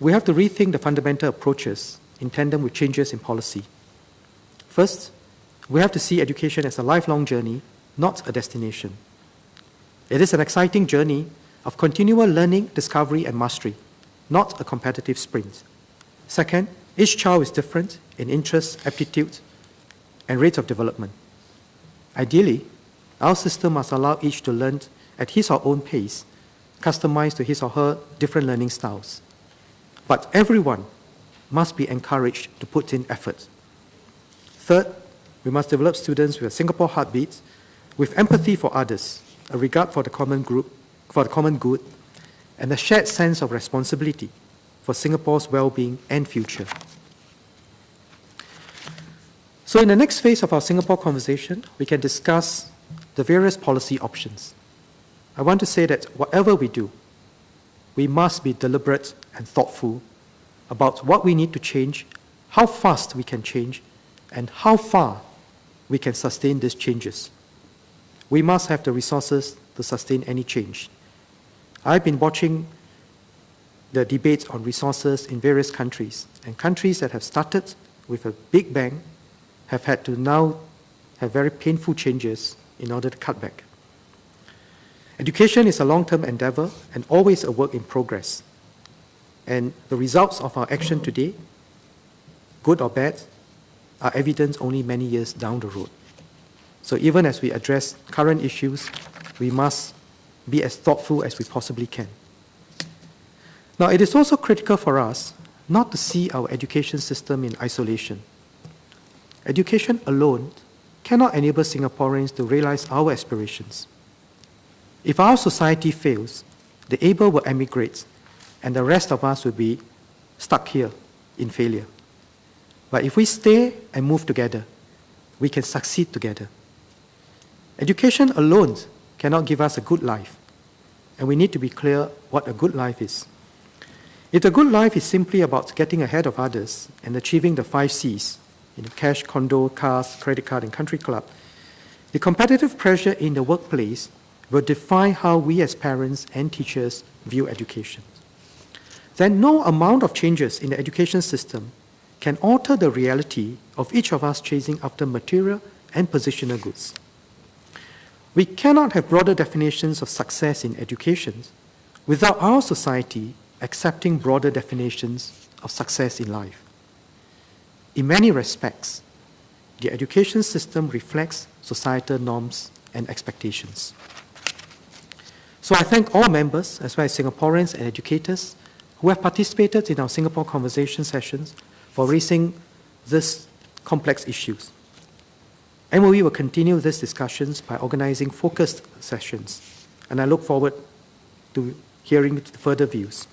we have to rethink the fundamental approaches in tandem with changes in policy. First, we have to see education as a lifelong journey, not a destination. It is an exciting journey of continual learning, discovery, and mastery, not a competitive sprint. Second, each child is different in interests, aptitude, and rates of development. Ideally, our system must allow each to learn at his or her own pace, customized to his or her different learning styles. But everyone must be encouraged to put in effort. Third, we must develop students with a Singapore heartbeat, with empathy for others, a regard for the common good, and a shared sense of responsibility for Singapore's well-being and future. So in the next phase of our Singapore conversation, we can discuss the various policy options. I want to say that whatever we do, we must be deliberate and thoughtful about what we need to change, how fast we can change, and how far we can sustain these changes. We must have the resources to sustain any change. I've been watching the debates on resources in various countries, and countries that have started with a big bang have had to now have very painful changes in order to cut back. Education is a long-term endeavor and always a work in progress. And the results of our action today, good or bad, are evident only many years down the road. So even as we address current issues, we must be as thoughtful as we possibly can. Now, it is also critical for us not to see our education system in isolation. Education alone cannot enable Singaporeans to realize our aspirations. If our society fails, the able will emigrate, and the rest of us will be stuck here in failure. But if we stay and move together, we can succeed together. Education alone cannot give us a good life, and we need to be clear what a good life is. If a good life is simply about getting ahead of others and achieving the 5 Cs, cash, condo, cars, credit card, and country club, the competitive pressure in the workplace will define how we as parents and teachers view education. Then no amount of changes in the education system can alter the reality of each of us chasing after material and positional goods. We cannot have broader definitions of success in education without our society accepting broader definitions of success in life. In many respects, the education system reflects societal norms and expectations. So I thank all members, as well as Singaporeans and educators, who have participated in our Singapore conversation sessions for raising these complex issues. MOE will continue these discussions by organizing focused sessions, and I look forward to hearing further views.